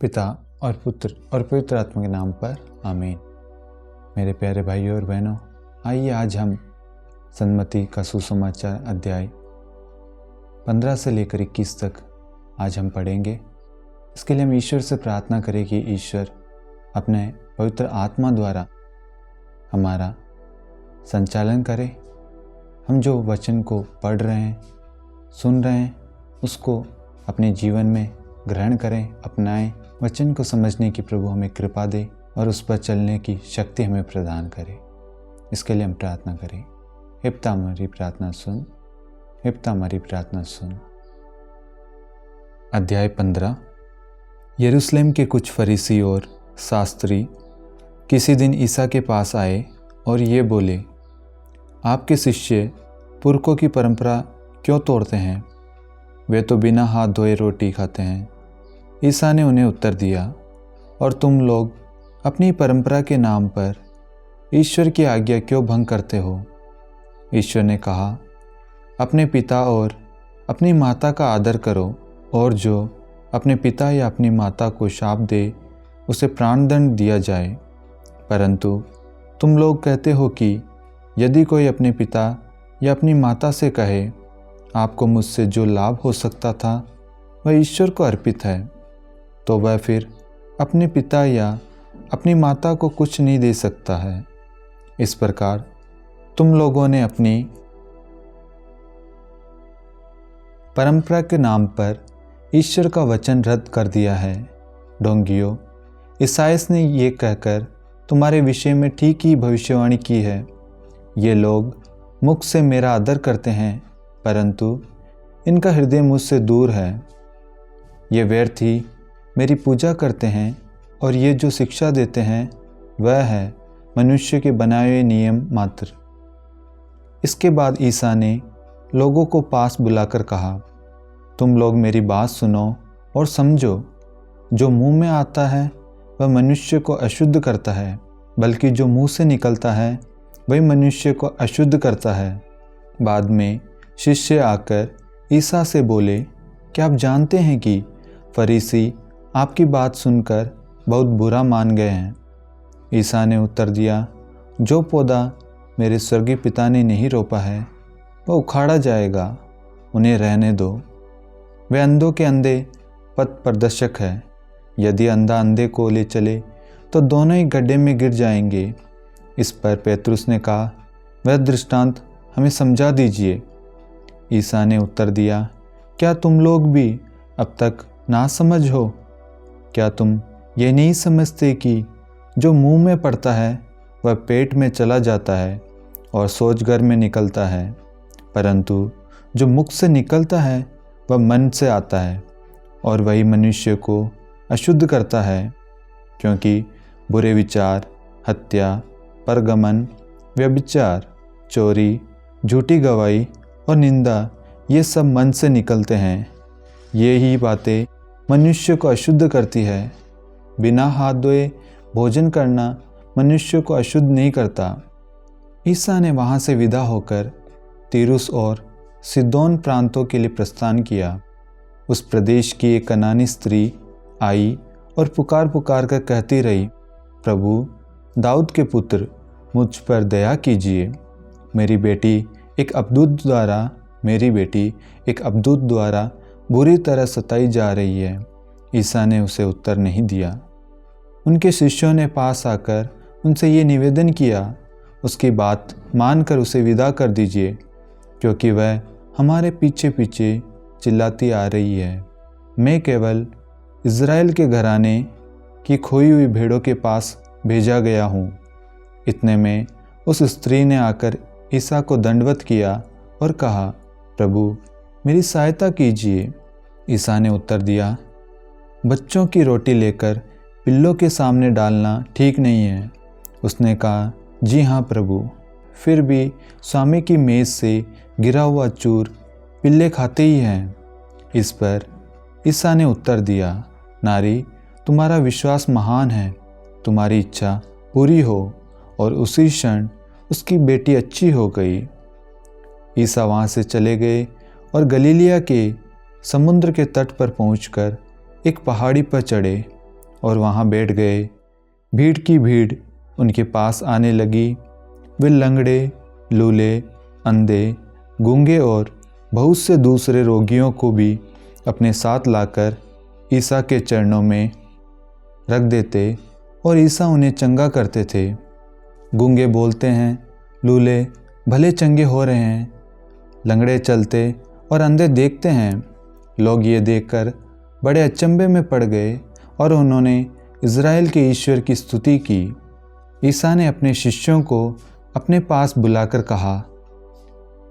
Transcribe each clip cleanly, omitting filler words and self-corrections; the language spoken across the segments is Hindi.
पिता और पुत्र और पवित्र आत्मा के नाम पर आमीन। मेरे प्यारे भाइयों और बहनों, आइए आज हम सन्मति का सुसमाचार अध्याय 15 से लेकर 21 तक आज हम पढ़ेंगे। इसके लिए हम ईश्वर से प्रार्थना करें कि ईश्वर अपने पवित्र आत्मा द्वारा हमारा संचालन करे। हम जो वचन को पढ़ रहे हैं, सुन रहे हैं, उसको अपने जीवन में ग्रहण करें, अपनाएं। वचन को समझने की प्रभु हमें कृपा दे और उस पर चलने की शक्ति हमें प्रदान करे। इसके लिए हम प्रार्थना करें। हे पिता, हमारी प्रार्थना सुन। हे पिता, हमारी प्रार्थना सुन। अध्याय 15। यरूशलेम के कुछ फरीसी और शास्त्री किसी दिन ईसा के पास आए और ये बोले, आपके शिष्य पुरखों की परंपरा क्यों तोड़ते हैं? वे तो बिना हाथ धोए रोटी खाते हैं। ईसा ने उन्हें उत्तर दिया, और तुम लोग अपनी परंपरा के नाम पर ईश्वर की आज्ञा क्यों भंग करते हो? ईश्वर ने कहा, अपने पिता और अपनी माता का आदर करो, और जो अपने पिता या अपनी माता को शाप दे उसे प्राणदंड दिया जाए। परंतु तुम लोग कहते हो कि यदि कोई अपने पिता या अपनी माता से कहे, आपको मुझसे जो लाभ हो सकता था वह ईश्वर को अर्पित है, तो वह फिर अपने पिता या अपनी माता को कुछ नहीं दे सकता है। इस प्रकार तुम लोगों ने अपनी परंपरा के नाम पर ईश्वर का वचन रद्द कर दिया है। ढोंगियों, ईसाइयास ने ये कहकर तुम्हारे विषय में ठीक ही भविष्यवाणी की है। ये लोग मुख से मेरा आदर करते हैं, परंतु इनका हृदय मुझसे दूर है। ये व्यर्थ ही मेरी पूजा करते हैं, और ये जो शिक्षा देते हैं वह है मनुष्य के बनाए हुए नियम मात्र। इसके बाद ईसा ने लोगों को पास बुलाकर कहा, तुम लोग मेरी बात सुनो और समझो। जो मुंह में आता है वह मनुष्य को अशुद्ध करता है, बल्कि जो मुंह से निकलता है वही मनुष्य को अशुद्ध करता है। बाद में शिष्य आकर ईसा से बोले, क्या आप जानते हैं कि फरीसी आपकी बात सुनकर बहुत बुरा मान गए हैं? ईसा ने उत्तर दिया, जो पौधा मेरे स्वर्गीय पिता ने नहीं रोपा है वह उखाड़ा जाएगा, उन्हें रहने दो। वे अंधों के अंधे पथ प्रदर्शक है। यदि अंधा अंधे को ले चले तो दोनों ही गड्ढे में गिर जाएंगे। इस पर पेतरुस ने कहा, वह दृष्टांत हमें समझा दीजिए। ईसा ने उत्तर दिया, क्या तुम लोग भी अब तक नासमझ हो? क्या तुम ये नहीं समझते कि जो मुंह में पड़ता है वह पेट में चला जाता है और शौचघर में निकलता है, परंतु जो मुख से निकलता है वह मन से आता है, और वही मनुष्य को अशुद्ध करता है। क्योंकि बुरे विचार, हत्या, परगमन, व्यभिचार, चोरी, झूठी गवाही और निंदा, ये सब मन से निकलते हैं। ये ही बातें मनुष्य को अशुद्ध करती है। बिना हाथ धोए भोजन करना मनुष्य को अशुद्ध नहीं करता। ईसा ने वहाँ से विदा होकर तीरुस और सिदोन प्रांतों के लिए प्रस्थान किया। उस प्रदेश की एक कनानी स्त्री आई और पुकार पुकार कर कहती रही, प्रभु दाऊद के पुत्र, मुझ पर दया कीजिए। मेरी बेटी एक अबदूत द्वारा बुरी तरह सताई जा रही है। ईसा ने उसे उत्तर नहीं दिया। उनके शिष्यों ने पास आकर उनसे ये निवेदन किया, उसकी बात मानकर उसे विदा कर दीजिए, क्योंकि वह हमारे पीछे पीछे चिल्लाती आ रही है। मैं केवल इज़राइल के घराने की खोई हुई भेड़ों के पास भेजा गया हूँ। इतने में उस स्त्री ने आकर ईसा को दंडवत किया और कहा, प्रभु मेरी सहायता कीजिए। ईसा ने उत्तर दिया, बच्चों की रोटी लेकर पिल्लों के सामने डालना ठीक नहीं है। उसने कहा, जी हाँ प्रभु, फिर भी स्वामी की मेज़ से गिरा हुआ चूर पिल्ले खाते ही हैं। इस पर ईसा ने उत्तर दिया, नारी, तुम्हारा विश्वास महान है, तुम्हारी इच्छा पूरी हो। और उसी क्षण उसकी बेटी अच्छी हो गई। ईसा वहाँ से चले गए और गलीलिया के समुद्र के तट पर पहुंचकर एक पहाड़ी पर चढ़े। और वहाँ बैठ गए। भीड़ की भीड़ उनके पास आने लगी। वे लंगड़े, लूले, अंधे, गूंगे और बहुत से दूसरे रोगियों को भी अपने साथ लाकर ईसा के चरणों में रख देते और ईसा उन्हें चंगा करते थे। गूंगे बोलते हैं, लूले भले चंगे हो रहे हैं, लंगड़े चलते और अंधे देखते हैं। लोग ये देखकर बड़े अचंभे में पड़ गए और उन्होंने इज़राइल के ईश्वर की स्तुति की। ईसा ने अपने शिष्यों को अपने पास बुलाकर कहा,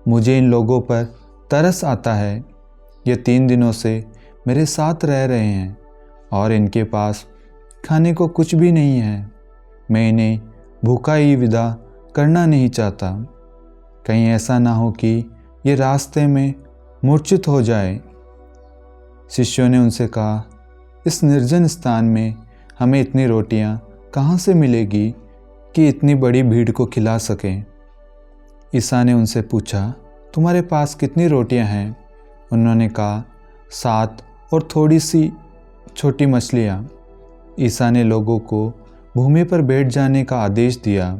मुझे इन लोगों पर तरस आता है। ये 3 दिनों से मेरे साथ रह रहे हैं और इनके पास खाने को कुछ भी नहीं है। मैं इन्हें भूखा ही विदा करना नहीं चाहता। कहीं ऐसा ना हो कि ये रास्ते में मूर्छित हो जाए। शिष्यों ने उनसे कहा, इस निर्जन स्थान में हमें इतनी रोटियां कहाँ से मिलेगी कि इतनी बड़ी भीड़ को खिला सकें? ईसा ने उनसे पूछा, तुम्हारे पास कितनी रोटियां हैं? उन्होंने कहा, 7 और थोड़ी सी छोटी मछलियाँ। ईसा ने लोगों को भूमि पर बैठ जाने का आदेश दिया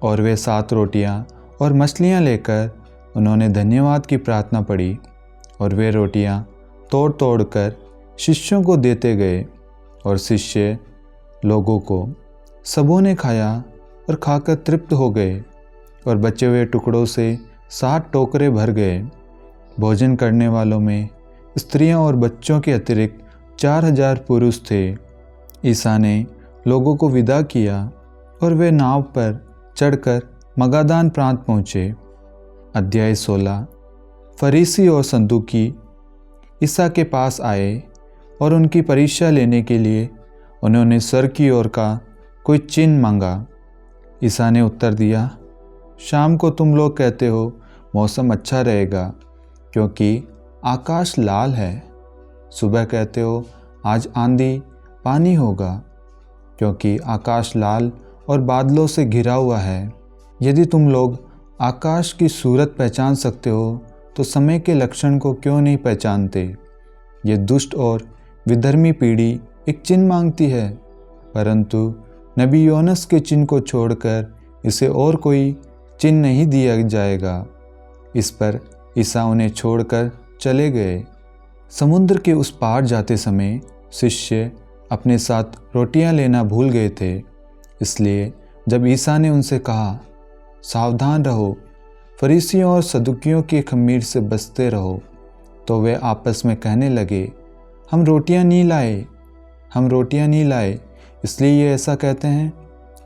और वे 7 रोटियां और मछलियां लेकर उन्होंने धन्यवाद की प्रार्थना पढ़ी और वे रोटियां तोड़ तोड़ कर शिष्यों को देते गए और शिष्य लोगों को। सबों ने खाया और खाकर तृप्त हो गए और बचे हुए टुकड़ों से 7 टोकरे भर गए। भोजन करने वालों में स्त्रियां और बच्चों के अतिरिक्त 4000 पुरुष थे। ईसा ने लोगों को विदा किया और वे नाव पर चढ़कर मगादान प्रांत पहुँचे। अध्याय 16। फरीसी और सदूकी ईसा के पास आए और उनकी परीक्षा लेने के लिए उन्होंने स्वर्ग की ओर का कोई चिन्ह मांगा। ईसा ने उत्तर दिया, शाम को तुम लोग कहते हो मौसम अच्छा रहेगा क्योंकि आकाश लाल है। सुबह कहते हो आज आंधी पानी होगा क्योंकि आकाश लाल और बादलों से घिरा हुआ है। यदि तुम लोग आकाश की सूरत पहचान सकते हो तो समय के लक्षण को क्यों नहीं पहचानते? ये दुष्ट और विधर्मी पीढ़ी एक चिन्ह मांगती है, परंतु नबी योनस के चिन्ह को छोड़कर इसे और कोई चिन्ह नहीं दिया जाएगा। इस पर ईसा उन्हें छोड़कर चले गए। समुद्र के उस पार जाते समय शिष्य अपने साथ रोटियां लेना भूल गए थे। इसलिए जब ईसा ने उनसे कहा, सावधान रहो, फरीसियों और सदूकियों के खमीर से बचते रहो, तो वे आपस में कहने लगे, हम रोटियां नहीं लाए, इसलिए ये ऐसा कहते हैं।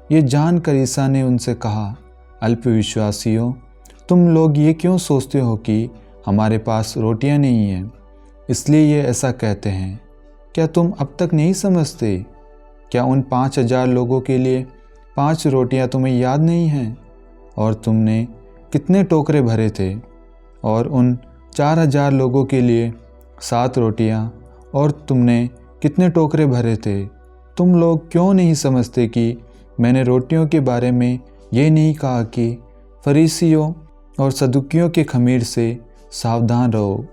ये जानकर ईसा ने उनसे कहा, अल्पविश्वासियों, तुम लोग ये क्यों सोचते हो कि हमारे पास रोटियां नहीं हैं, इसलिए ये ऐसा कहते हैं। क्या तुम अब तक नहीं समझते? क्या उन 5000 लोगों के लिए 5 रोटियां तुम्हें याद नहीं हैं? और तुमने कितने टोकरे भरे थे? और उन 4000 लोगों के लिए 7 रोटियां और तुमने कितने टोकरे भरे थे? तुम लोग क्यों नहीं समझते कि मैंने रोटियों के बारे में ये नहीं कहा कि फरीसियों और सदूकियों के खमीर से सावधान रहो?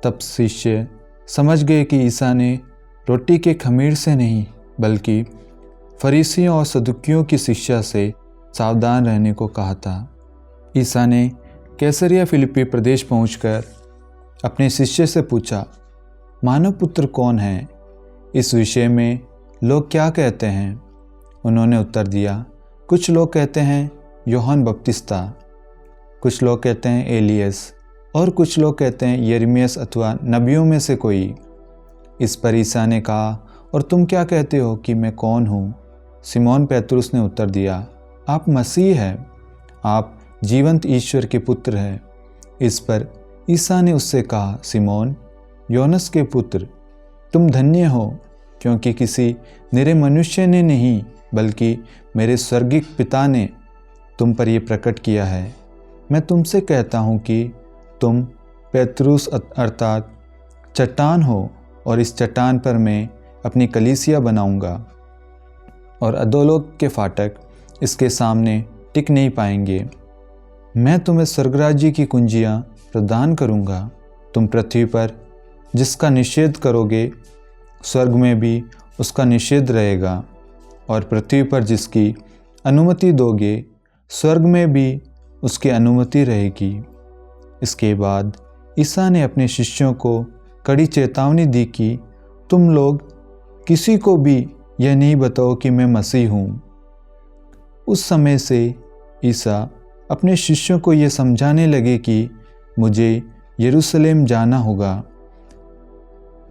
तब शिष्य समझ गए कि ईसा ने रोटी के खमीर से नहीं बल्कि फरीसियों और सदूकियों की शिक्षा से सावधान रहने को कहा था। ईसा ने कैसरिया फिलिप्पी प्रदेश पहुंचकर अपने शिष्य से पूछा, मानव पुत्र कौन है? इस विषय में लोग क्या कहते हैं? उन्होंने उत्तर दिया, कुछ लोग कहते हैं यूहन्ना बपतिस्ता, कुछ लोग कहते हैं एलियस और कुछ लोग कहते हैं यिर्मयाह अथवा नबियों में से कोई। इस पर ईसा ने कहा, और तुम क्या कहते हो कि मैं कौन हूँ? सिमोन पेतरुस ने उत्तर दिया, आप मसीह हैं, आप जीवंत ईश्वर के पुत्र हैं। इस पर ईसा ने उससे कहा, सिमोन योनस के पुत्र, तुम धन्य हो, क्योंकि किसी निरे मनुष्य ने नहीं बल्कि मेरे स्वर्गिक पिता ने तुम पर यह प्रकट किया है। मैं तुमसे कहता हूँ कि तुम पेतरुस अर्थात चट्टान हो, और इस चट्टान पर मैं अपनी कलीसिया बनाऊंगा और अधोलोक के फाटक इसके सामने टिक नहीं पाएंगे। मैं तुम्हें स्वर्गराज्य की कुंजियां प्रदान करूंगा। तुम पृथ्वी पर जिसका निषेध करोगे स्वर्ग में भी उसका निषेध रहेगा, और पृथ्वी पर जिसकी अनुमति दोगे स्वर्ग में भी उसकी अनुमति रहेगी। इसके बाद ईसा ने अपने शिष्यों को कड़ी चेतावनी दी कि तुम लोग किसी को भी यह नहीं बताओ कि मैं मसीह हूँ। उस समय से ईसा अपने शिष्यों को यह समझाने लगे कि मुझे यरूशलेम जाना होगा।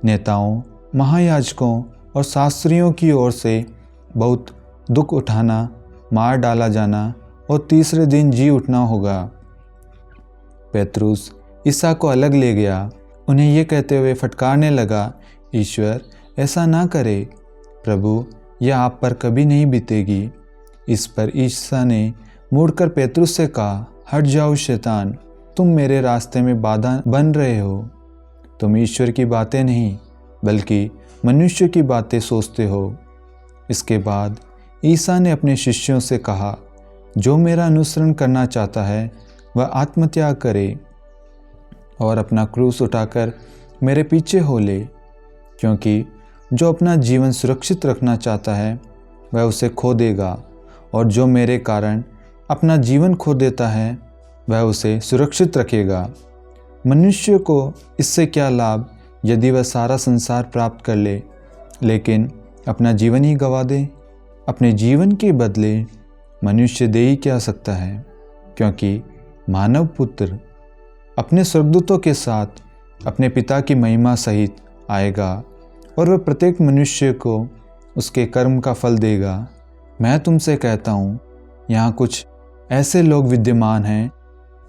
नेताओं, महायाजकों और शास्त्रियों की ओर से बहुत दुख उठाना, मार डाला जाना और तीसरे दिन जी उठना होगा। पेतरुस ईसा को अलग ले गया, उन्हें यह कहते हुए फटकारने लगा, ईश्वर ऐसा ना करे, प्रभु यह आप पर कभी नहीं बीतेगी। इस पर ईसा ने मुड़कर पेतरुस से कहा, हट जाओ शैतान, तुम मेरे रास्ते में बाधा बन रहे हो। तुम ईश्वर की बातें नहीं बल्कि मनुष्य की बातें सोचते हो। इसके बाद ईसा ने अपने शिष्यों से कहा, जो मेरा अनुसरण करना चाहता है वह आत्मत्याग करे और अपना क्रूस उठाकर मेरे पीछे हो ले, क्योंकि जो अपना जीवन सुरक्षित रखना चाहता है वह उसे खो देगा, और जो मेरे कारण अपना जीवन खो देता है वह उसे सुरक्षित रखेगा। मनुष्य को इससे क्या लाभ यदि वह सारा संसार प्राप्त कर ले लेकिन अपना जीवन ही गंवा दे। अपने जीवन के बदले मनुष्य दे ही क्या सकता है, क्योंकि मानव पुत्र अपने स्वर्गदूतों के साथ अपने पिता की महिमा सहित आएगा और वह प्रत्येक मनुष्य को उसके कर्म का फल देगा। मैं तुमसे कहता हूँ, यहाँ कुछ ऐसे लोग विद्यमान हैं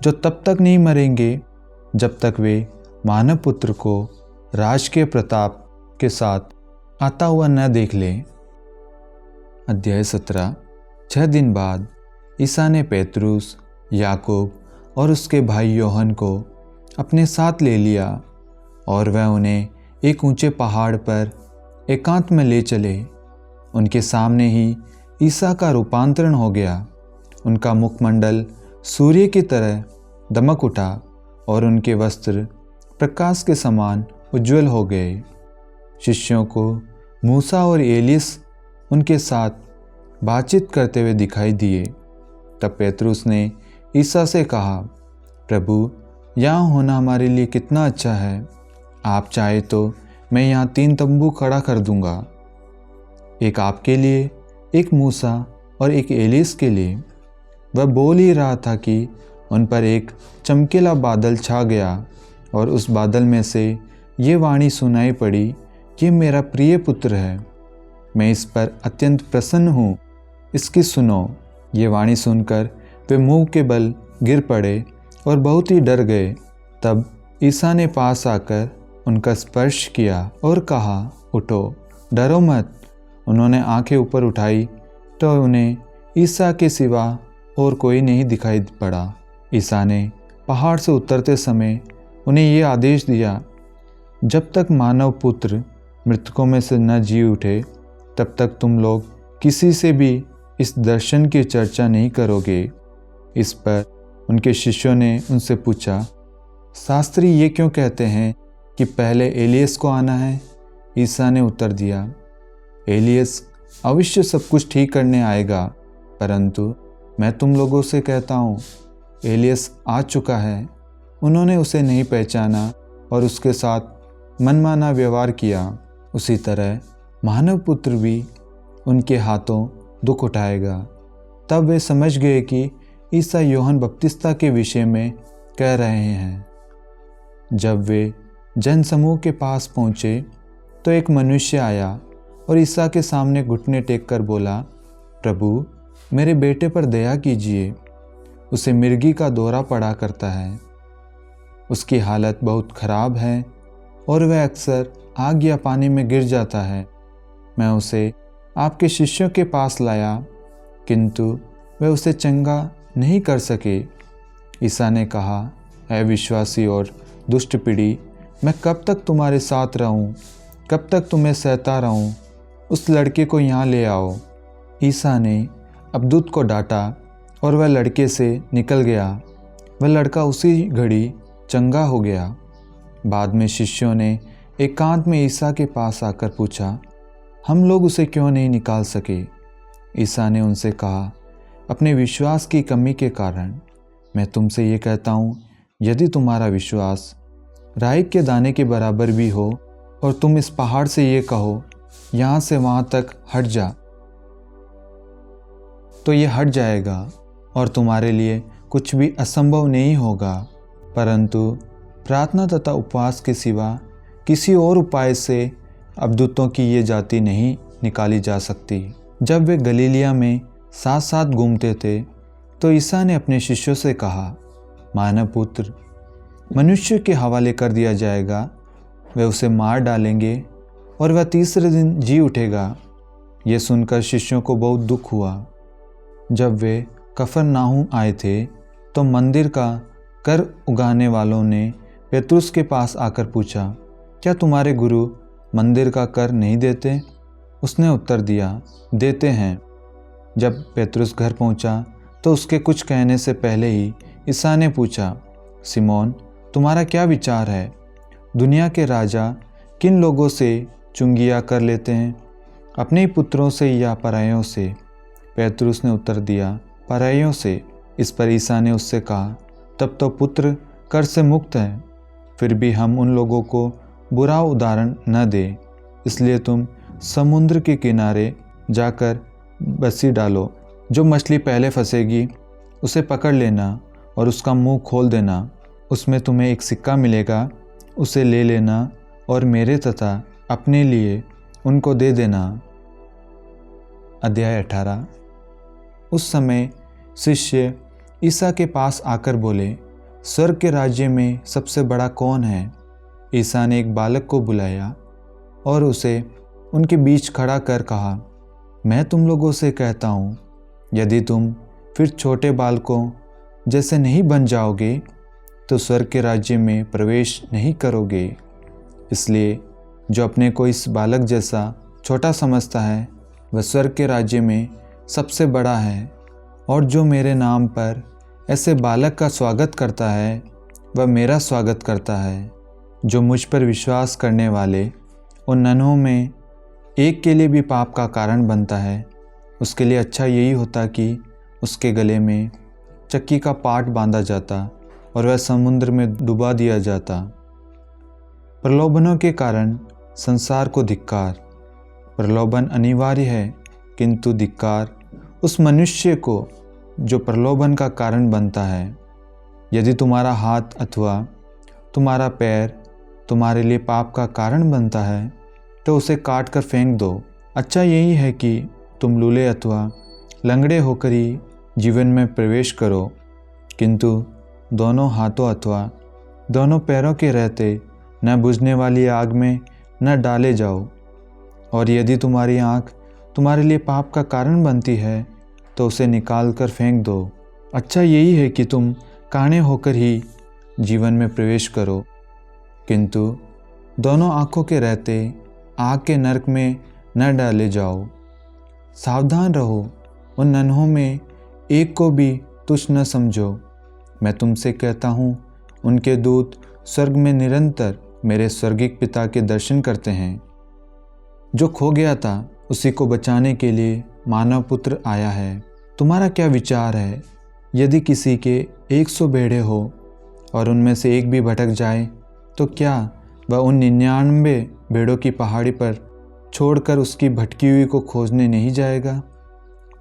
जो तब तक नहीं मरेंगे जब तक वे मानव पुत्र को राजकीय प्रताप के साथ आता हुआ न देख ले। अध्याय 17। 6 दिन बाद ईसा ने पेतरुस, याकूब और उसके भाई योहन को अपने साथ ले लिया और वह उन्हें एक ऊंचे पहाड़ पर एकांत में ले चले। उनके सामने ही ईसा का रूपांतरण हो गया। उनका मुखमंडल सूर्य की तरह दमक उठा और उनके वस्त्र प्रकाश के समान उज्जवल हो गए। शिष्यों को मूसा और एलियस उनके साथ बातचीत करते हुए दिखाई दिए। तब पेतरुस ने ईसा से कहा, प्रभु यहाँ होना हमारे लिए कितना अच्छा है। आप चाहे तो मैं यहाँ 3 तंबू खड़ा कर दूंगा, एक आपके लिए, एक मूसा और एक एलियस के लिए। वह बोल ही रहा था कि उन पर एक चमकीला बादल छा गया और उस बादल में से ये वाणी सुनाई पड़ी, ये मेरा प्रिय पुत्र है, मैं इस पर अत्यंत प्रसन्न हूँ, इसकी सुनो। ये वाणी सुनकर वे मुंह के बल गिर पड़े और बहुत ही डर गए। तब ईसा ने पास आकर उनका स्पर्श किया और कहा, उठो, डरो मत। उन्होंने आंखें ऊपर उठाई तो उन्हें ईसा के सिवा और कोई नहीं दिखाई पड़ा। ईसा ने पहाड़ से उतरते समय उन्हें ये आदेश दिया, जब तक मानव पुत्र मृतकों में से न जी उठे तब तक तुम लोग किसी से भी इस दर्शन की चर्चा नहीं करोगे। इस पर उनके शिष्यों ने उनसे पूछा, शास्त्री ये क्यों कहते हैं कि पहले एलियस को आना है? ईसा ने उत्तर दिया, एलियस अवश्य सब कुछ ठीक करने आएगा, परंतु मैं तुम लोगों से कहता हूँ, एलियस आ चुका है, उन्होंने उसे नहीं पहचाना और उसके साथ मनमाना व्यवहार किया। उसी तरह मानव पुत्र भी उनके हाथों दुख उठाएगा। तब वे समझ गए कि ईसा यूहन्ना बपतिस्मा के विषय में कह रहे हैं। जब वे जनसमूह के पास पहुँचे तो एक मनुष्य आया और ईसा के सामने घुटने टेक कर बोला, प्रभु मेरे बेटे पर दया कीजिए, उसे मिर्गी का दौरा पड़ा करता है। उसकी हालत बहुत खराब है और वह अक्सर आग या पानी में गिर जाता है। मैं उसे आपके शिष्यों के पास लाया, किंतु वे उसे चंगा नहीं कर सके। ईसा ने कहा, अविश्वासी और दुष्ट पीढ़ी, मैं कब तक तुम्हारे साथ रहूं? कब तक तुम्हें सहता रहूं? उस लड़के को यहाँ ले आओ। ईसा ने अबदूत को डांटा और वह लड़के से निकल गया। वह लड़का उसी घड़ी चंगा हो गया। बाद में शिष्यों ने एकांत में ईसा के पास आकर पूछा, हम लोग उसे क्यों नहीं निकाल सके? ईसा ने उनसे कहा, अपने विश्वास की कमी के कारण। मैं तुमसे ये कहता हूँ, यदि तुम्हारा विश्वास राई के दाने के बराबर भी हो और तुम इस पहाड़ से ये कहो, यहाँ से वहाँ तक हट जा, तो ये हट जाएगा और तुम्हारे लिए कुछ भी असंभव नहीं होगा। परंतु प्रार्थना तथा उपवास के सिवा किसी और उपाय से अबदूतों की ये जाति नहीं निकाली जा सकती। जब वे गलीलिया में साथ साथ घूमते थे तो ईसा ने अपने शिष्यों से कहा, मानव पुत्र मनुष्य के हवाले कर दिया जाएगा, वे उसे मार डालेंगे और वह तीसरे दिन जी उठेगा। ये सुनकर शिष्यों को बहुत दुख हुआ। जब वे कफरनाहूम आए थे तो मंदिर का कर उगाने वालों ने पेतरुस के पास आकर पूछा, क्या तुम्हारे गुरु मंदिर का कर नहीं देते? उसने उत्तर दिया, देते हैं। जब पेतरुस घर पहुंचा तो उसके कुछ कहने से पहले ही ईसा ने पूछा, सिमोन तुम्हारा क्या विचार है? दुनिया के राजा किन लोगों से चुंगिया कर लेते हैं, अपने ही पुत्रों से या परायों से? पेतरुस ने उत्तर दिया, परायों से। इस पर ईसा ने उससे कहा, तब तो पुत्र कर से मुक्त हैं। फिर भी हम उन लोगों को बुरा उदाहरण न दें, इसलिए तुम समुद्र के किनारे जाकर बंसी डालो। जो मछली पहले फंसेगी उसे पकड़ लेना और उसका मुंह खोल देना। उसमें तुम्हें एक सिक्का मिलेगा, उसे ले लेना और मेरे तथा अपने लिए उनको दे देना। अध्याय 18। उस समय शिष्य ईसा के पास आकर बोले, स्वर्ग के राज्य में सबसे बड़ा कौन है? ईसा ने एक बालक को बुलाया और उसे उनके बीच खड़ा कर कहा, मैं तुम लोगों से कहता हूँ, यदि तुम फिर छोटे बालकों जैसे नहीं बन जाओगे तो स्वर्ग के राज्य में प्रवेश नहीं करोगे। इसलिए जो अपने को इस बालक जैसा छोटा समझता है वह स्वर्ग के राज्य में सबसे बड़ा है। और जो मेरे नाम पर ऐसे बालक का स्वागत करता है वह मेरा स्वागत करता है। जो मुझ पर विश्वास करने वाले उन नन्हों में एक के लिए भी पाप का कारण बनता है, उसके लिए अच्छा यही होता कि उसके गले में चक्की का पाट बांधा जाता और वह समुद्र में डुबा दिया जाता। प्रलोभनों के कारण संसार को धिक्कार। प्रलोभन अनिवार्य है, किंतु धिक्कार उस मनुष्य को जो प्रलोभन का कारण बनता है। यदि तुम्हारा हाथ अथवा तुम्हारा पैर तुम्हारे लिए पाप का कारण बनता है तो उसे काट कर फेंक दो। अच्छा यही है कि तुम लूले अथवा लंगड़े होकर ही जीवन में प्रवेश करो, किंतु दोनों हाथों अथवा दोनों पैरों के रहते न बुझने वाली आग में न डाले जाओ। और यदि तुम्हारी आँख तुम्हारे लिए पाप का कारण बनती है तो उसे निकाल कर फेंक दो। अच्छा यही है कि तुम काणे होकर ही जीवन में प्रवेश करो, किंतु दोनों आँखों के रहते आग के नरक में न डाले जाओ। सावधान रहो, उन नन्हों में एक को भी तुच्छ न समझो। मैं तुमसे कहता हूँ, उनके दूत स्वर्ग में निरंतर मेरे स्वर्गिक पिता के दर्शन करते हैं। जो खो गया था उसी को बचाने के लिए मानव पुत्र आया है। तुम्हारा क्या विचार है? यदि किसी के 100 भेड़ें हो और उनमें से एक भी भटक जाए तो क्या वह उन 99 भेड़ों की पहाड़ी पर छोड़कर उसकी भटकी हुई को खोजने नहीं जाएगा?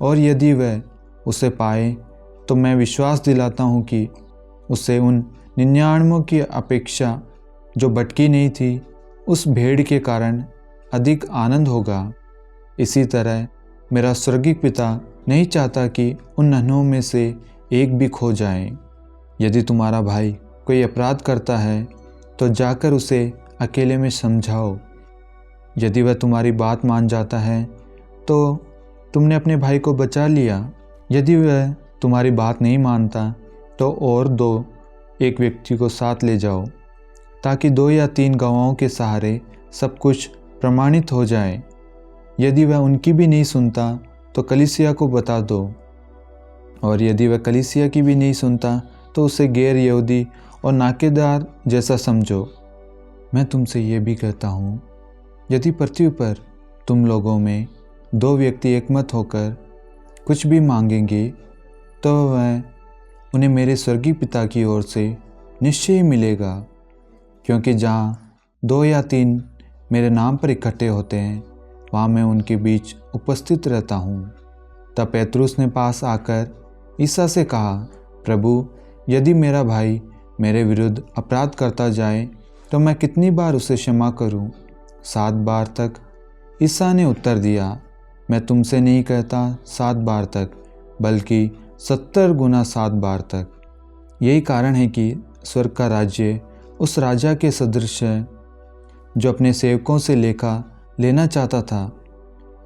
और यदि वह उसे पाए तो मैं विश्वास दिलाता हूँ कि उसे उन 99 की अपेक्षा जो भटकी नहीं थी उस भेड़ के कारण अधिक आनंद होगा। इसी तरह मेरा स्वर्गिक पिता नहीं चाहता कि उन नन्हों में से एक भी खो जाए। यदि तुम्हारा भाई कोई अपराध करता है तो जाकर उसे अकेले में समझाओ। यदि वह तुम्हारी बात मान जाता है तो तुमने अपने भाई को बचा लिया। यदि वह तुम्हारी बात नहीं मानता तो और 1 व्यक्ति को साथ ले जाओ, ताकि 2 या 3 गवाहों के सहारे सब कुछ प्रमाणित हो जाए। यदि वह उनकी भी नहीं सुनता तो कलीसिया को बता दो, और यदि वह कलीसिया की भी नहीं सुनता तो उसे गैर यहूदी और नाकेदार जैसा समझो। मैं तुमसे ये भी कहता हूँ, यदि पृथ्वी पर तुम लोगों में 2 व्यक्ति एकमत होकर कुछ भी मांगेंगे तो वह उन्हें मेरे स्वर्गीय पिता की ओर से निश्चय ही मिलेगा। क्योंकि जहाँ 2 या 3 मेरे नाम पर इकट्ठे होते हैं, वहाँ मैं उनके बीच उपस्थित रहता हूँ। तब पेतरुस ने पास आकर ईसा से कहा, प्रभु, यदि मेरा भाई मेरे विरुद्ध अपराध करता जाए तो मैं कितनी बार उसे क्षमा करूं? 7 बार तक? ईसा ने उत्तर दिया, मैं तुमसे नहीं कहता 7 बार तक, बल्कि 70 गुना 7 बार तक। यही कारण है कि स्वर्ग का राज्य उस राजा के सदृश है जो अपने सेवकों से लेखा लेना चाहता था।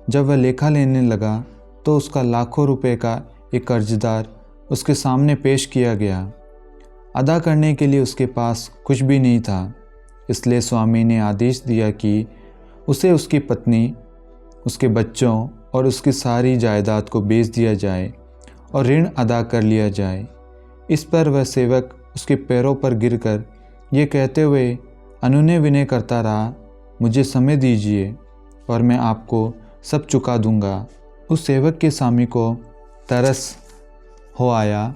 जब वह लेखा लेने लगा तो उसका लाखों रुपए का एक कर्जदार उसके सामने पेश किया गया। अदा करने के लिए उसके पास कुछ भी नहीं था। इसलिए स्वामी ने आदेश दिया कि उसे उसकी पत्नी, उसके बच्चों और उसकी सारी जायदाद को बेच दिया जाए और ऋण अदा कर लिया जाए। इस पर वह सेवक उसके पैरों पर गिरकर ये कहते हुए अनुनय विनय करता रहा, मुझे समय दीजिए और मैं आपको सब चुका दूंगा। उस सेवक के स्वामी को तरस हो आया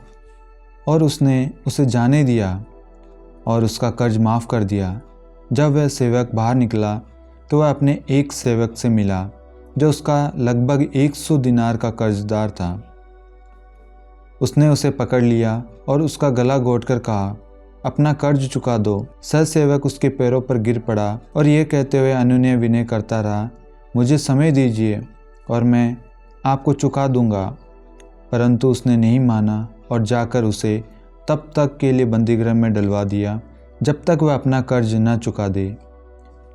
और उसने उसे जाने दिया और उसका कर्ज माफ़ कर दिया। जब वह सेवक बाहर निकला तो वह अपने एक सेवक से मिला जो उसका लगभग 100 दिनार का कर्जदार था। उसने उसे पकड़ लिया और उसका गला घोंटकर कहा, अपना कर्ज चुका दो। सह सेवक उसके पैरों पर गिर पड़ा और ये कहते हुए अनुनय विनय करता रहा, मुझे समय दीजिए और मैं आपको चुका दूंगा। परंतु उसने नहीं माना और जाकर उसे तब तक के लिए बंदीगृह में डलवा दिया जब तक वह अपना कर्ज न चुका दे।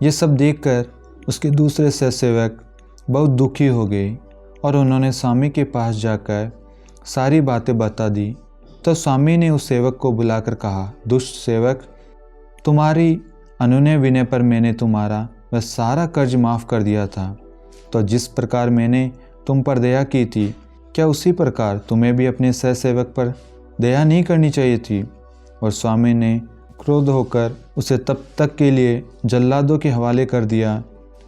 ये सब देखकर उसके दूसरे सहसेवक बहुत दुखी हो गए और उन्होंने स्वामी के पास जाकर सारी बातें बता दी। तो स्वामी ने उस सेवक को बुलाकर कहा, दुष्ट सेवक, तुम्हारी अनुनय विनय पर मैंने तुम्हारा वह सारा कर्ज माफ़ कर दिया था। तो जिस प्रकार मैंने तुम पर दया की थी, क्या उसी प्रकार तुम्हें भी अपने सहसेवक पर दया नहीं करनी चाहिए थी? और स्वामी ने क्रोध होकर उसे तब तक के लिए जल्लादों के हवाले कर दिया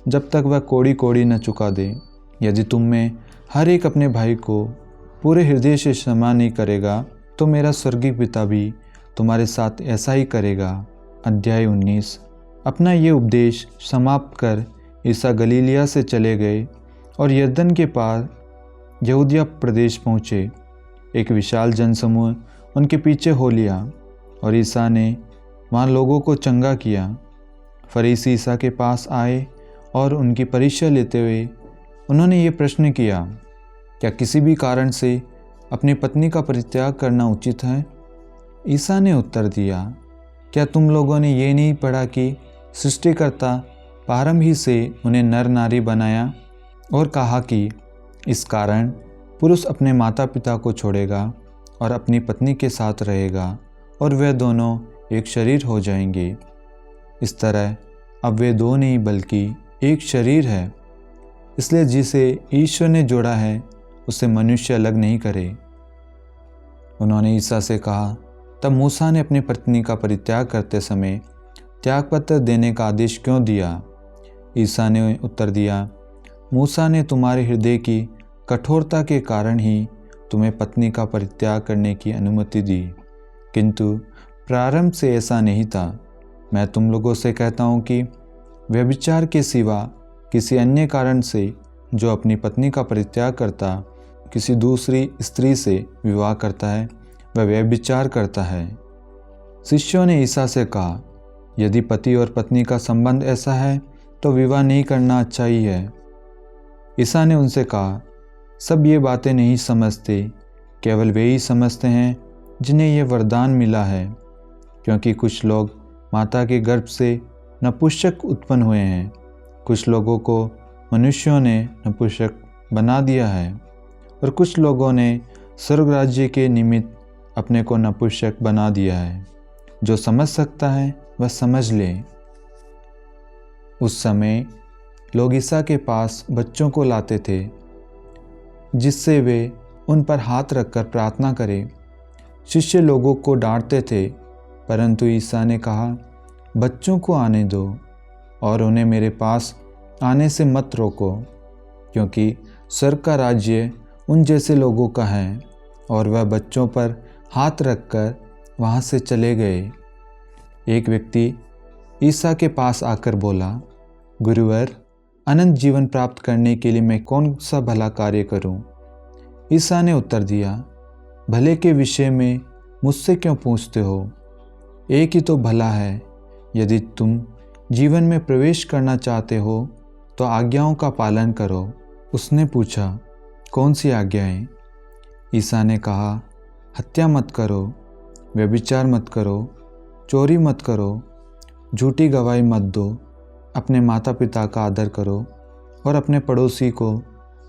जब तक वह कोड़ी कोड़ी न चुका दे। यदि तुम में हर एक अपने भाई को पूरे हृदय से क्षमा नहीं करेगा तो मेरा स्वर्गीय पिता भी तुम्हारे साथ ऐसा ही करेगा। अध्याय 19। अपना ये उपदेश समाप्त कर ईसा गलीलिया से चले गए और यरदन के पार यहूदिया प्रदेश पहुँचे। एक विशाल जनसमूह उनके पीछे हो लिया और ईसा ने वहाँ लोगों को चंगा किया। फरीसी ईसा के पास आए और उनकी परीक्षा लेते हुए उन्होंने ये प्रश्न किया, क्या किसी भी कारण से अपनी पत्नी का परित्याग करना उचित है? ईसा ने उत्तर दिया, क्या तुम लोगों ने ये नहीं पढ़ा कि सृष्टिकर्ता प्रारंभ ही से उन्हें नर नारी बनाया और कहा कि इस कारण पुरुष अपने माता पिता को छोड़ेगा और अपनी पत्नी के साथ रहेगा और वे दोनों एक शरीर हो जाएंगे। इस तरह अब वे दो नहीं बल्कि एक शरीर है। इसलिए जिसे ईश्वर ने जोड़ा है उसे मनुष्य अलग नहीं करे। उन्होंने ईसा से कहा, तब मूसा ने अपनी पत्नी का परित्याग करते समय त्यागपत्र देने का आदेश क्यों दिया? ईसा ने उत्तर दिया, मूसा ने तुम्हारे हृदय की कठोरता के कारण ही तुम्हें पत्नी का परित्याग करने की अनुमति दी, किंतु प्रारंभ से ऐसा नहीं था। मैं तुम लोगों से कहता हूँ कि व्यभिचार के सिवा किसी अन्य कारण से जो अपनी पत्नी का परित्याग करता किसी दूसरी स्त्री से विवाह करता है, वह व्यभिचार करता है। शिष्यों ने ईसा से कहा, यदि पति और पत्नी का संबंध ऐसा है तो विवाह नहीं करना अच्छा ही है। ईसा ने उनसे कहा, सब ये बातें नहीं समझते, केवल वे ही समझते हैं जिन्हें यह वरदान मिला है, क्योंकि कुछ लोग माता के गर्भ से नपुंसक उत्पन्न हुए हैं, कुछ लोगों को मनुष्यों ने नपुंसक बना दिया है और कुछ लोगों ने स्वर्ग राज्य के निमित्त अपने को नपुंसक बना दिया है। जो समझ सकता है वह समझ ले। उस समय लोग ईसा के पास बच्चों को लाते थे जिससे वे उन पर हाथ रखकर प्रार्थना करें। शिष्य लोगों को डांटते थे, परंतु ईसा ने कहा, बच्चों को आने दो और उन्हें मेरे पास आने से मत रोको, क्योंकि स्वर्ग का राज्य उन जैसे लोगों का है। और वह बच्चों पर हाथ रखकर वहाँ से चले गए। एक व्यक्ति ईसा के पास आकर बोला, गुरुवर, अनंत जीवन प्राप्त करने के लिए मैं कौन सा भला कार्य करूं? ईसा ने उत्तर दिया, भले के विषय में मुझसे क्यों पूछते हो? एक ही तो भला है। यदि तुम जीवन में प्रवेश करना चाहते हो तो आज्ञाओं का पालन करो। उसने पूछा, कौन सी आज्ञाएं? ईसा ने कहा, हत्या मत करो, व्यभिचार मत करो, चोरी मत करो, झूठी गवाही मत दो, अपने माता पिता का आदर करो और अपने पड़ोसी को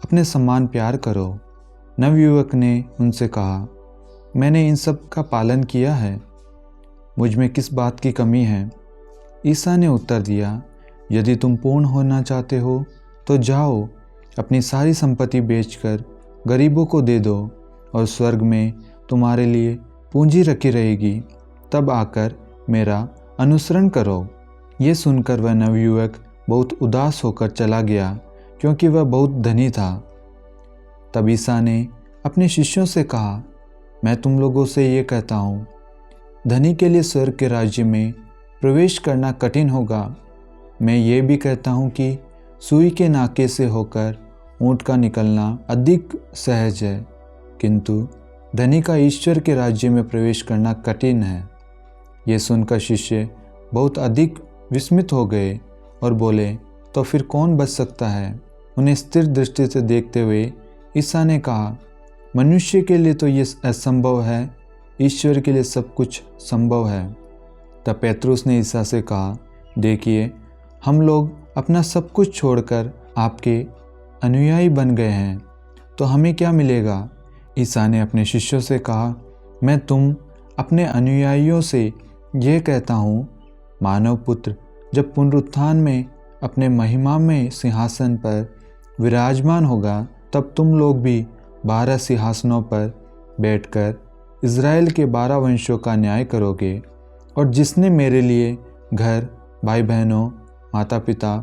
अपने समान प्यार करो। नवयुवक ने उनसे कहा, मैंने इन सब का पालन किया है, मुझ में किस बात की कमी है? ईसा ने उत्तर दिया, यदि तुम पूर्ण होना चाहते हो तो जाओ, अपनी सारी संपत्ति बेचकर गरीबों को दे दो और स्वर्ग में तुम्हारे लिए पूंजी रखी रहेगी, तब आकर मेरा अनुसरण करो। ये सुनकर वह नवयुवक बहुत उदास होकर चला गया, क्योंकि वह बहुत धनी था। तब ईसा ने अपने शिष्यों से कहा, मैं तुम लोगों से ये कहता हूँ, धनी के लिए स्वर्ग के राज्य में प्रवेश करना कठिन होगा। मैं ये भी कहता हूँ कि सुई के नाके से होकर ऊँट का निकलना अधिक सहज है, किंतु धनी का ईश्वर के राज्य में प्रवेश करना कठिन है। ये सुनकर शिष्य बहुत अधिक विस्मित हो गए और बोले, तो फिर कौन बच सकता है? उन्हें स्थिर दृष्टि से देखते हुए ईसा ने कहा, मनुष्य के लिए तो ये असंभव है, ईश्वर के लिए सब कुछ संभव है। तब पेत्रुस ने ईसा से कहा, देखिए, हम लोग अपना सब कुछ छोड़कर आपके अनुयायी बन गए हैं, तो हमें क्या मिलेगा? ईसा ने अपने शिष्यों से कहा, मैं तुम अपने अनुयायियों से यह कहता हूँ, मानव पुत्र जब पुनरुत्थान में अपने महिमा में सिंहासन पर विराजमान होगा, तब तुम लोग भी 12 सिंहासनों पर बैठकर इज़राइल के 12 वंशों का न्याय करोगे। और जिसने मेरे लिए घर, भाई बहनों, माता पिता,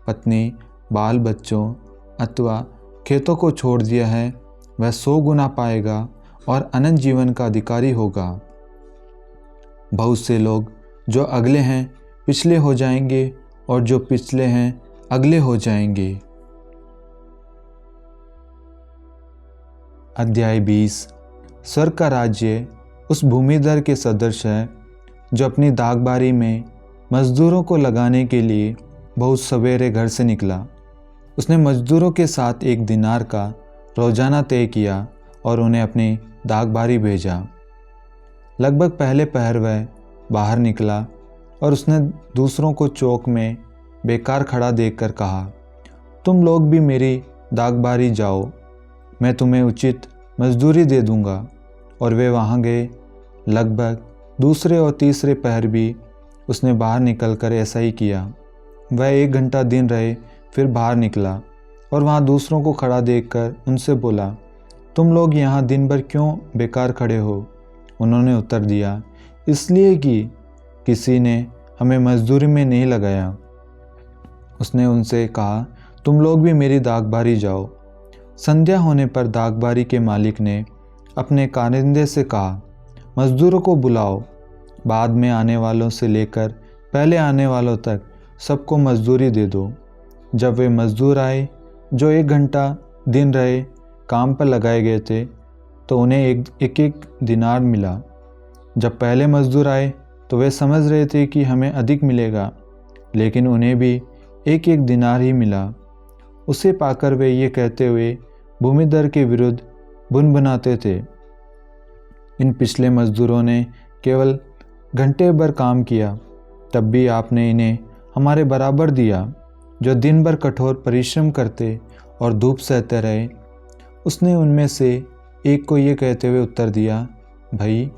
पत्नी, बाल बच्चों अथवा खेतों को छोड़ दिया है, वह 100 गुना पाएगा और अनंत जीवन का अधिकारी होगा। बहुत से लोग जो अगले हैं पिछले हो जाएंगे और जो पिछले हैं अगले हो जाएंगे। अध्याय 20। स्वर्ग का राज्य उस भूमिधर के सदृश है जो अपनी दागबारी में मजदूरों को लगाने के लिए बहुत सवेरे घर से निकला। उसने मजदूरों के साथ 1 दिनार का रोजाना तय किया और उन्हें अपनी दागबारी भेजा। लगभग पहले पहर वह बाहर निकला और उसने दूसरों को चौक में बेकार खड़ा देखकर कहा, तुम लोग भी मेरी दागबारी जाओ, मैं तुम्हें उचित मजदूरी दे दूंगा। और वे वहाँ गए। लगभग दूसरे और तीसरे पहर भी उसने बाहर निकलकर ऐसा ही किया। वह 1 घंटा दिन रहे, फिर बाहर निकला और वहाँ दूसरों को खड़ा देखकर उनसे बोला, तुम लोग यहाँ दिन भर क्यों बेकार खड़े हो? उन्होंने उत्तर दिया, इसलिए कि किसी ने हमें मजदूरी में नहीं लगाया। उसने उनसे कहा, तुम लोग भी मेरी दागबारी जाओ। संध्या होने पर दागबारी के मालिक ने अपने कारिंदे से कहा, मजदूरों को बुलाओ, बाद में आने वालों से लेकर पहले आने वालों तक सबको मजदूरी दे दो। जब वे मजदूर आए जो 1 घंटा दिन रहे काम पर लगाए गए थे, तो उन्हें एक दिनार मिला। जब पहले मजदूर आए तो वे समझ रहे थे कि हमें अधिक मिलेगा, लेकिन उन्हें भी 1 दिनार ही मिला। उसे पाकर वे ये कहते हुए भूमिधर के विरुद्ध भुनभुनाते थे, इन पिछले मजदूरों ने केवल घंटे भर काम किया, तब भी आपने इन्हें हमारे बराबर दिया, जो दिन भर कठोर परिश्रम करते और धूप सहते रहे। उसने उनमें से एक को ये कहते हुए उत्तर दिया, भाई,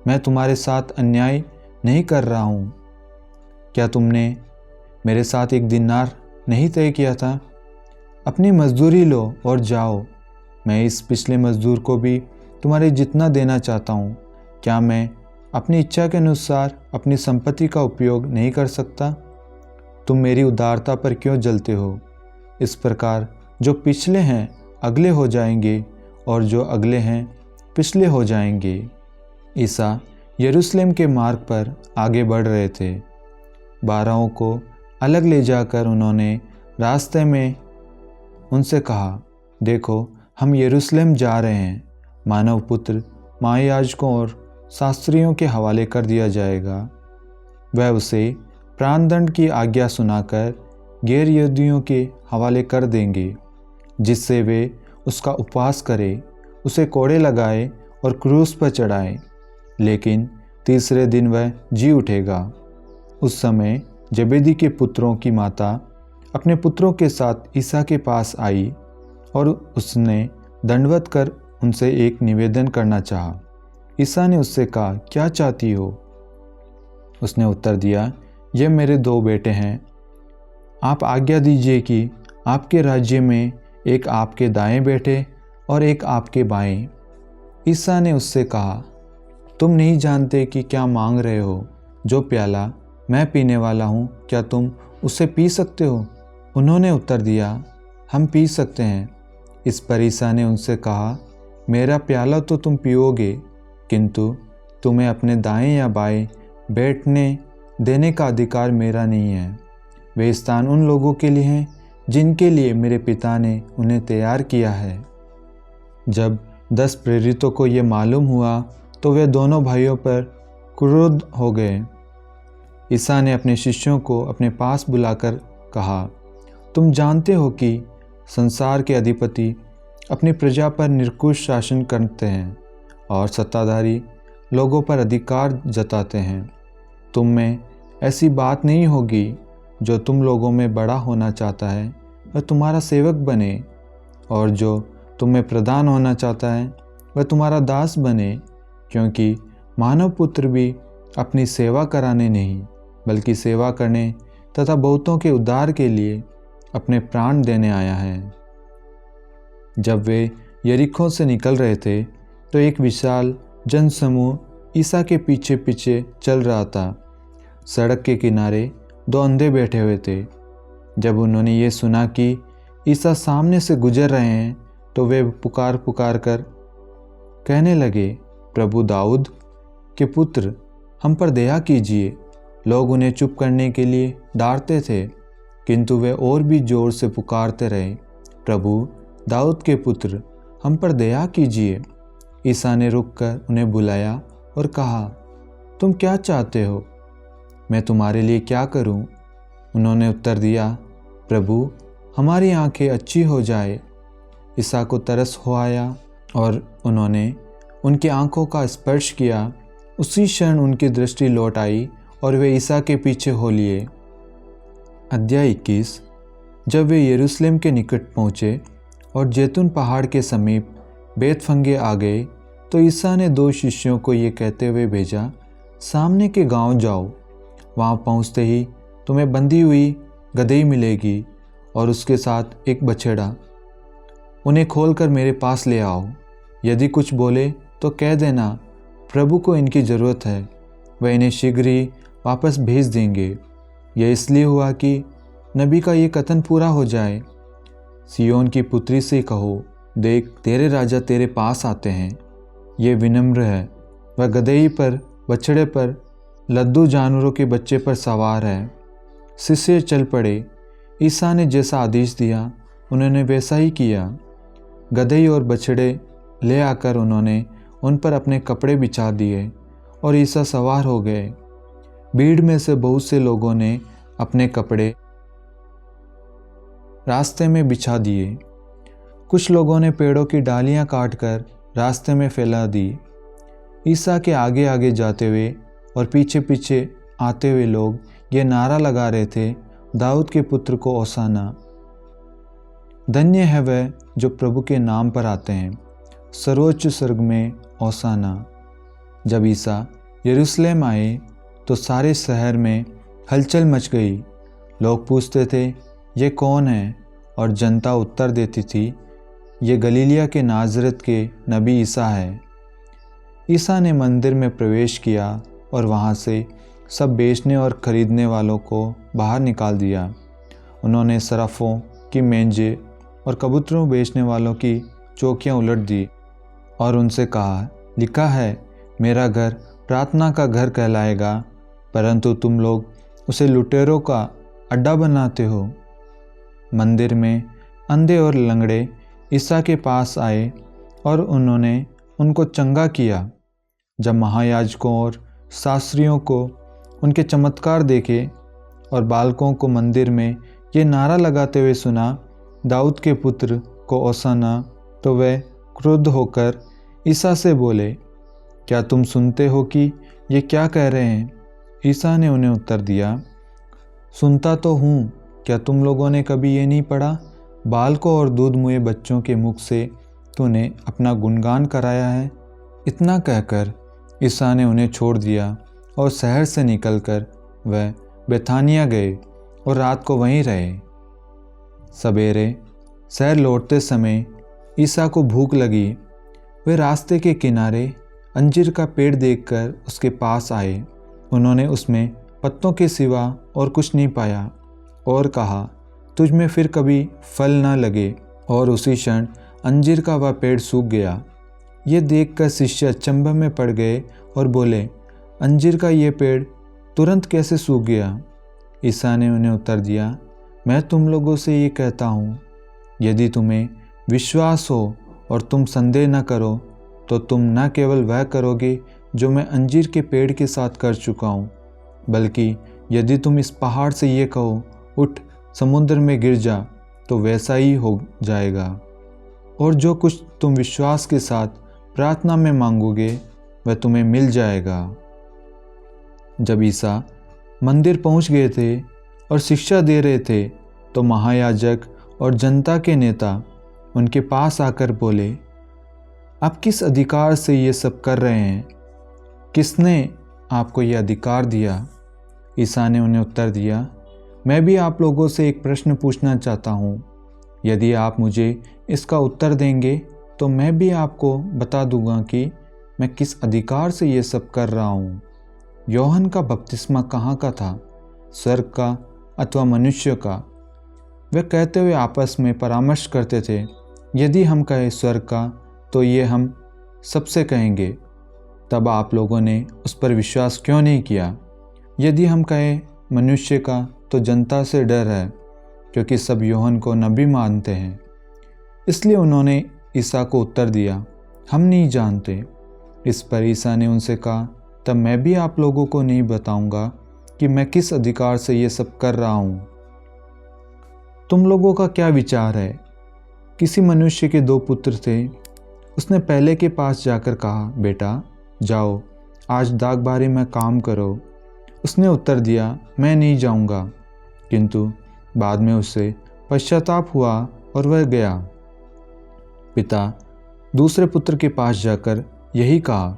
मैं तुम्हारे साथ अन्याय नहीं कर रहा हूँ। क्या तुमने मेरे साथ 1 दिनार नहीं तय किया था? अपनी मजदूरी लो और जाओ। मैं इस पिछले मजदूर को भी तुम्हारे जितना देना चाहता हूँ। क्या मैं अपनी इच्छा के अनुसार अपनी संपत्ति का उपयोग नहीं कर सकता? तुम मेरी उदारता पर क्यों जलते हो? इस प्रकार जो पिछले हैं अगले हो जाएंगे और जो अगले हैं पिछले हो जाएंगे। ईसा यरूशलेम के मार्ग पर आगे बढ़ रहे थे। 12 को अलग ले जाकर उन्होंने रास्ते में उनसे कहा, देखो हम यरूशलेम जा रहे हैं। मानव पुत्र महायाजकों और शास्त्रियों के हवाले कर दिया जाएगा। वह उसे प्राणदंड की आज्ञा सुनाकर गैर यहूदियों के हवाले कर देंगे, जिससे वे उसका उपवास करें, उसे कोड़े लगाए और क्रूस पर चढ़ाए, लेकिन तीसरे दिन वह जी उठेगा। उस समय जबेदी के पुत्रों की माता अपने पुत्रों के साथ ईसा के पास आई और उसने दंडवत कर उनसे एक निवेदन करना चाहा। ईसा ने उससे कहा, क्या चाहती हो? उसने उत्तर दिया, ये मेरे 2 बेटे हैं। आप आज्ञा दीजिए कि आपके राज्य में एक आपके दाएं बैठे और एक आपके बाएं। ईसा ने उससे कहा, तुम नहीं जानते कि क्या मांग रहे हो? जो प्याला मैं पीने वाला हूँ, क्या तुम उसे पी सकते हो? उन्होंने उत्तर दिया, हम पी सकते हैं। इस पर ईसा ने उनसे कहा, मेरा प्याला तो तुम पियोगे, किंतु तुम्हें अपने दाएं या बाएं बैठने देने का अधिकार मेरा नहीं है। वे स्थान उन लोगों के लिए हैं जिनके लिए मेरे पिता ने उन्हें तैयार किया है। जब 10 प्रेरितों को ये मालूम हुआ तो वे दोनों भाइयों पर क्रुद्ध हो गए। ईसा ने अपने शिष्यों को अपने पास बुलाकर कहा, तुम जानते हो कि संसार के अधिपति अपनी प्रजा पर निरंकुश शासन करते हैं और सत्ताधारी लोगों पर अधिकार जताते हैं। तुम में ऐसी बात नहीं होगी। जो तुम लोगों में बड़ा होना चाहता है वह तुम्हारा सेवक बने, और जो तुम में प्रधान होना चाहता है वह तुम्हारा दास बने, क्योंकि मानव पुत्र भी अपनी सेवा कराने नहीं बल्कि सेवा करने तथा बहुतों के उद्धार के लिए अपने प्राण देने आया है। जब वे यरीहो से निकल रहे थे तो एक विशाल जनसमूह ईसा के पीछे पीछे चल रहा था। सड़क के किनारे 2 अंधे बैठे हुए थे। जब उन्होंने ये सुना कि ईसा सामने से गुजर रहे हैं तो वे पुकार पुकार कर कहने लगे, प्रभु दाऊद के पुत्र, हम पर दया कीजिए। लोग उन्हें चुप करने के लिए डांटते थे, किंतु वे और भी जोर से पुकारते रहे, प्रभु दाऊद के पुत्र, हम पर दया कीजिए। ईसा ने रुककर उन्हें बुलाया और कहा, तुम क्या चाहते हो? मैं तुम्हारे लिए क्या करूं? उन्होंने उत्तर दिया, प्रभु हमारी आंखें अच्छी हो जाए। ईसा को तरस हो आया और उन्होंने उनकी आंखों का स्पर्श किया। उसी क्षण उनकी दृष्टि लौट आई और वे ईसा के पीछे हो लिए। अध्याय 21। जब वे यरूशलेम के निकट पहुँचे और जैतून पहाड़ के समीप बेतफगे आ गए तो ईसा ने 2 शिष्यों को ये कहते हुए भेजा, सामने के गांव जाओ। वहां पहुंचते ही तुम्हें बंधी हुई गदही मिलेगी और उसके साथ एक बछड़ा। उन्हें खोलकर मेरे पास ले आओ। यदि कुछ बोले तो कह देना, प्रभु को इनकी ज़रूरत है, वह इन्हें शीघ्र ही वापस भेज देंगे। यह इसलिए हुआ कि नबी का ये कथन पूरा हो जाए, सियोन की पुत्री से कहो, देख तेरे राजा तेरे पास आते हैं। ये विनम्र है, वह गदही पर, बछड़े पर, लद्दू जानवरों के बच्चे पर सवार है। शिष्य चल पड़े। ईसा ने जैसा आदेश दिया उन्होंने वैसा ही किया। गदही और बछड़े ले आकर उन्होंने उन पर अपने कपड़े बिछा दिए और ईसा सवार हो गए। भीड़ में से बहुत से लोगों ने अपने कपड़े रास्ते में बिछा दिए। कुछ लोगों ने पेड़ों की डालियां काटकर रास्ते में फैला दी। ईसा के आगे आगे जाते हुए और पीछे पीछे आते हुए लोग ये नारा लगा रहे थे, दाऊद के पुत्र को ओसाना। धन्य है वह जो प्रभु के नाम पर आते हैं, सर्वोच्च स्वर्ग में ओसाना। जब ईसा यरूशलेम आए तो सारे शहर में हलचल मच गई। लोग पूछते थे, ये कौन है? और जनता उत्तर देती थी, ये गलीलिया के नाज़रेत के नबी ईसा है। ईसा ने मंदिर में प्रवेश किया और वहाँ से सब बेचने और खरीदने वालों को बाहर निकाल दिया। उन्होंने सराफों की मेंजें और कबूतरों बेचने वालों की चौकियां उलट दी और उनसे कहा, लिखा है, मेरा घर प्रार्थना का घर कहलाएगा, परंतु तुम लोग उसे लुटेरों का अड्डा बनाते हो। मंदिर में अंधे और लंगड़े ईसा के पास आए और उन्होंने उनको चंगा किया। जब महायाजकों और शास्त्रियों को उनके चमत्कार देखे और बालकों को मंदिर में ये नारा लगाते हुए सुना, दाऊद के पुत्र को ओसाना, तो वे क्रुद्ध होकर ईसा से बोले, क्या तुम सुनते हो कि ये क्या कह रहे हैं? ईसा ने उन्हें उत्तर दिया, सुनता तो हूँ, क्या तुम लोगों ने कभी ये नहीं पढ़ा, बालकों और दूध मुए बच्चों के मुख से तूने अपना गुणगान कराया है। इतना कहकर ईसा ने उन्हें छोड़ दिया और शहर से निकलकर वह बेथानिया गए और रात को वहीं रहे। सवेरे शहर लौटते समय ईसा को भूख लगी। वे रास्ते के किनारे अंजीर का पेड़ देखकर उसके पास आए। उन्होंने उसमें पत्तों के सिवा और कुछ नहीं पाया और कहा, तुझ में फिर कभी फल न लगे। और उसी क्षण अंजीर का वह पेड़ सूख गया। ये देखकर शिष्य अचंभे में पड़ गए और बोले, अंजीर का ये पेड़ तुरंत कैसे सूख गया? ईसा ने उन्हें उत्तर दिया, मैं तुम लोगों से ये कहता हूँ, यदि तुम्हें विश्वास हो और तुम संदेह न करो, तो तुम न केवल वह करोगे जो मैं अंजीर के पेड़ के साथ कर चुका हूँ, बल्कि यदि तुम इस पहाड़ से ये कहो, उठ समुद्र में गिर जा, तो वैसा ही हो जाएगा। और जो कुछ तुम विश्वास के साथ प्रार्थना में मांगोगे, वह तुम्हें मिल जाएगा। जब ईसा मंदिर पहुंच गए थे और शिक्षा दे रहे थे, तो महायाजक और जनता के नेता उनके पास आकर बोले, आप किस अधिकार से ये सब कर रहे हैं? किसने आपको ये अधिकार दिया? ईसा ने उन्हें उत्तर दिया, मैं भी आप लोगों से एक प्रश्न पूछना चाहता हूँ। यदि आप मुझे इसका उत्तर देंगे तो मैं भी आपको बता दूंगा कि मैं किस अधिकार से ये सब कर रहा हूँ। यूहन्ना का बपतिस्मा कहाँ का था, स्वर्ग का अथवा मनुष्य का? वे कहते हुए आपस में परामर्श करते थे, यदि हम कहें स्वर्ग का, तो ये हम सबसे कहेंगे। तब आप लोगों ने उस पर विश्वास क्यों नहीं किया? यदि हम कहें मनुष्य का, तो जनता से डर है, क्योंकि सब यूहन्ना को नबी मानते हैं। इसलिए उन्होंने ईसा को उत्तर दिया, हम नहीं जानते। इस पर ईसा ने उनसे कहा, तब मैं भी आप लोगों को नहीं बताऊंगा कि मैं किस अधिकार से ये सब कर रहा हूँ। तुम लोगों का क्या विचार है? किसी मनुष्य के 2 पुत्र थे। उसने पहले के पास जाकर कहा, बेटा जाओ, आज दागबारी में काम करो। उसने उत्तर दिया, मैं नहीं जाऊंगा। किंतु बाद में उससे पश्चाताप हुआ और वह गया। पिता दूसरे पुत्र के पास जाकर यही कहा।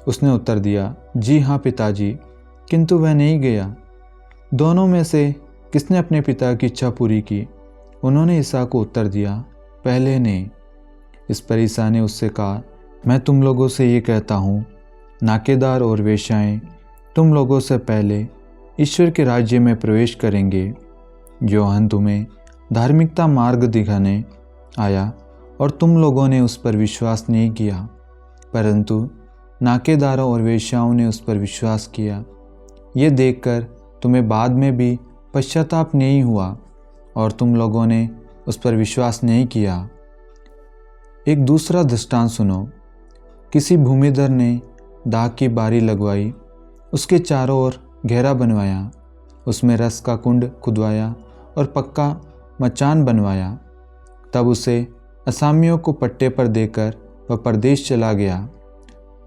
उसने उत्तर दिया, जी हाँ पिताजी, किंतु वह नहीं गया। दोनों में से किसने अपने पिता की इच्छा पूरी की? उन्होंने ईसा को उत्तर दिया, पहले ने। इस पर ईसा ने उससे कहा, मैं तुम लोगों से ये कहता हूँ, नाकेदार और वेश्याएं तुम लोगों से पहले ईश्वर के राज्य में प्रवेश करेंगे। यूहन्ना तुम्हें धार्मिकता मार्ग दिखाने आया और तुम लोगों ने उस पर विश्वास नहीं किया, परंतु नाकेदारों और वेश्याओं ने उस पर विश्वास किया। ये देखकर तुम्हें बाद में भी पश्चाताप नहीं हुआ और तुम लोगों ने उस पर विश्वास नहीं किया। एक दूसरा दृष्टांत सुनो। किसी भूमिधर ने दाख की बारी लगवाई, उसके चारों ओर घेरा बनवाया, उसमें रस का कुंड खुदवाया और पक्का मचान बनवाया। तब उसे असामियों को पट्टे पर देकर वह परदेश चला गया।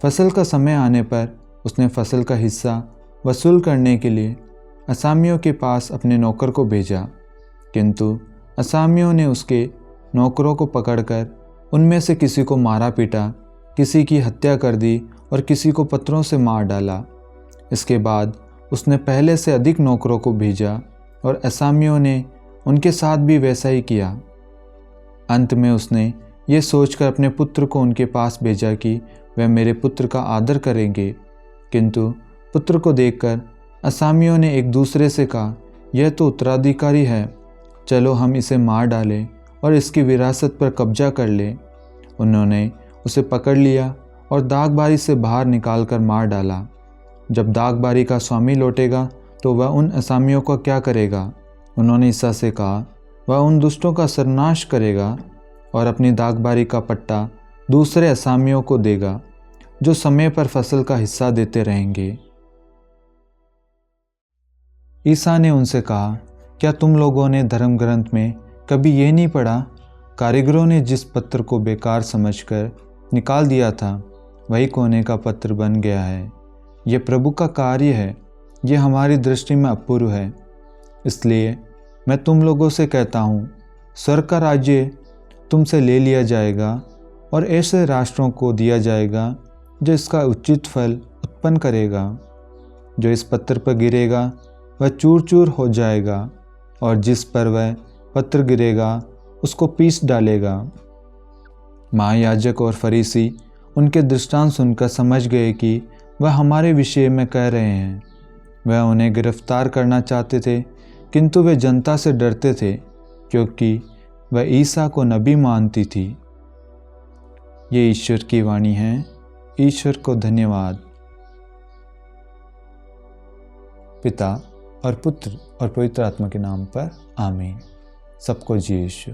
फसल का समय आने पर उसने फसल का हिस्सा वसूल करने के लिए असामियों के पास अपने नौकर को भेजा, किंतु असामियों ने उसके नौकरों को पकड़कर उनमें से किसी को मारा पीटा, किसी की हत्या कर दी और किसी को पत्थरों से मार डाला। इसके बाद उसने पहले से अधिक नौकरों को भेजा और असामियों ने उनके साथ भी वैसा ही किया। अंत में उसने ये सोचकर अपने पुत्र को उनके पास भेजा कि वह मेरे पुत्र का आदर करेंगे, किंतु पुत्र को देखकर असामियों ने एक दूसरे से कहा, यह तो उत्तराधिकारी है, चलो हम इसे मार डालें और इसकी विरासत पर कब्जा कर लें। उन्होंने उसे पकड़ लिया और दागबारी से बाहर निकालकर मार डाला। जब दागबारी का स्वामी लौटेगा तो वह उन असामियों का क्या करेगा? उन्होंने ईसा से कहा, वह उन दुष्टों का सर्वनाश करेगा और अपनी दागबारी का पट्टा दूसरे असामियों को देगा, जो समय पर फसल का हिस्सा देते रहेंगे। ईसा ने उनसे कहा, क्या तुम लोगों ने धर्म ग्रंथ में कभी यह नहीं पढ़ा, कारीगरों ने जिस पत्थर को बेकार समझकर निकाल दिया था, वही कोने का पत्थर बन गया है। यह प्रभु का कार्य है, यह हमारी दृष्टि में अपूर्व है। इसलिए मैं तुम लोगों से कहता हूँ, स्वर्ग का राज्य तुमसे ले लिया जाएगा और ऐसे राष्ट्रों को दिया जाएगा जो इसका उचित फल उत्पन्न करेगा। जो इस पत्थर पर गिरेगा वह चूर चूर हो जाएगा और जिस पर वह पत्थर गिरेगा उसको पीस डालेगा। महायाजक और फरीसी उनके दृष्टांत सुनकर समझ गए कि वह हमारे विषय में कह रहे हैं। वह उन्हें गिरफ्तार करना चाहते थे, किंतु वे जनता से डरते थे, क्योंकि वह ईसा को नबी मानती थी। ये ईश्वर की वाणी है। ईश्वर को धन्यवाद। पिता और पुत्र और पवित्र आत्मा के नाम पर आमीन। सबको जी यीशु।